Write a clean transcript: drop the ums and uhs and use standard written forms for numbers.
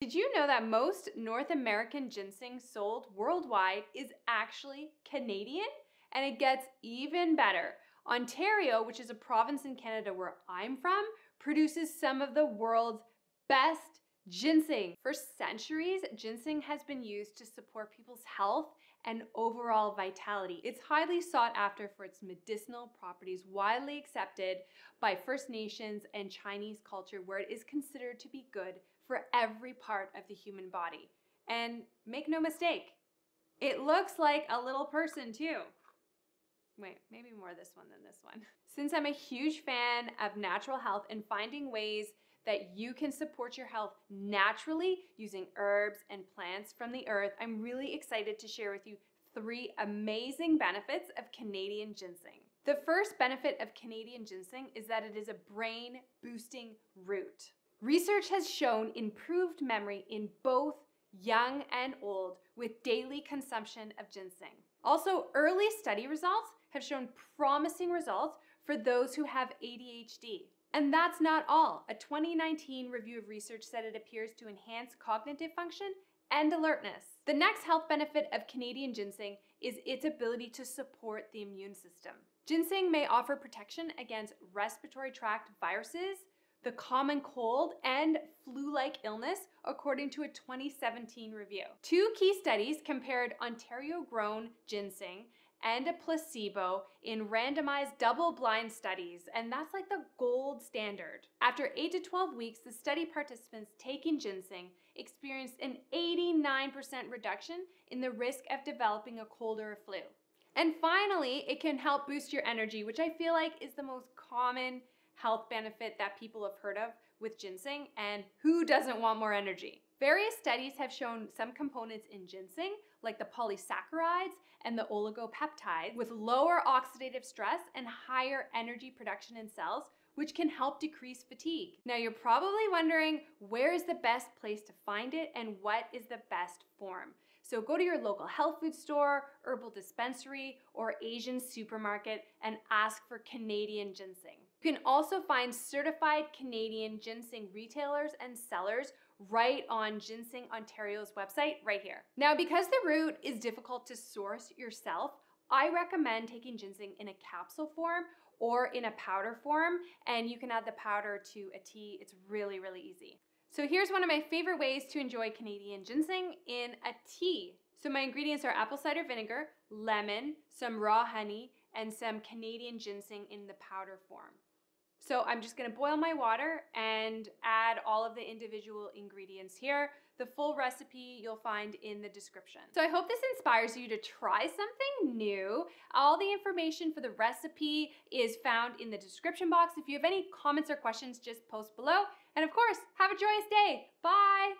Did you know that most North American ginseng sold worldwide is actually Canadian? And it gets even better. Ontario, which is a province in Canada where I'm from, produces some of the world's best ginseng. For centuries, ginseng has been used to support people's health and overall vitality. It's highly sought after for its medicinal properties, widely accepted by First Nations and Chinese culture, where it is considered to be good for every part of the human body. And make no mistake, it looks like a little person too. Wait, maybe more this one than this one. Since I'm a huge fan of natural health and finding ways that you can support your health naturally using herbs and plants from the earth, I'm really excited to share with you 3 amazing benefits of Canadian ginseng. The first benefit of Canadian ginseng is that it is a brain-boosting root. Research has shown improved memory in both young and old with daily consumption of ginseng. Also, early study results have shown promising results for those who have ADHD. And that's not all. A 2019 review of research said it appears to enhance cognitive function and alertness. The next health benefit of Canadian ginseng is its ability to support the immune system. Ginseng may offer protection against respiratory tract viruses, the common cold, and flu-like illness, according to a 2017 review. 2 key studies compared Ontario-grown ginseng and a placebo in randomized double-blind studies, and that's like the gold standard. After 8 to 12 weeks, the study participants taking ginseng experienced an 89% reduction in the risk of developing a cold or a flu. And finally, it can help boost your energy, which I feel like is the most common health benefit that people have heard of with ginseng, and who doesn't want more energy? Various studies have shown some components in ginseng, like the polysaccharides and the oligopeptides, with lower oxidative stress and higher energy production in cells, which can help decrease fatigue. Now you're probably wondering, where is the best place to find it and what is the best form? So go to your local health food store, herbal dispensary, or Asian supermarket and ask for Canadian ginseng. You can also find certified Canadian ginseng retailers and sellers right on Ginseng Ontario's website right here. Now, because the root is difficult to source yourself, I recommend taking ginseng in a capsule form or in a powder form, and you can add the powder to a tea. It's really, really easy. So here's one of my favorite ways to enjoy Canadian ginseng in a tea. So my ingredients are apple cider vinegar, lemon, some raw honey, and some Canadian ginseng in the powder form. So I'm just gonna boil my water and add all of the individual ingredients here. The full recipe you'll find in the description. So I hope this inspires you to try something new. All the information for the recipe is found in the description box. If you have any comments or questions, just post below. And of course, have a joyous day. Bye.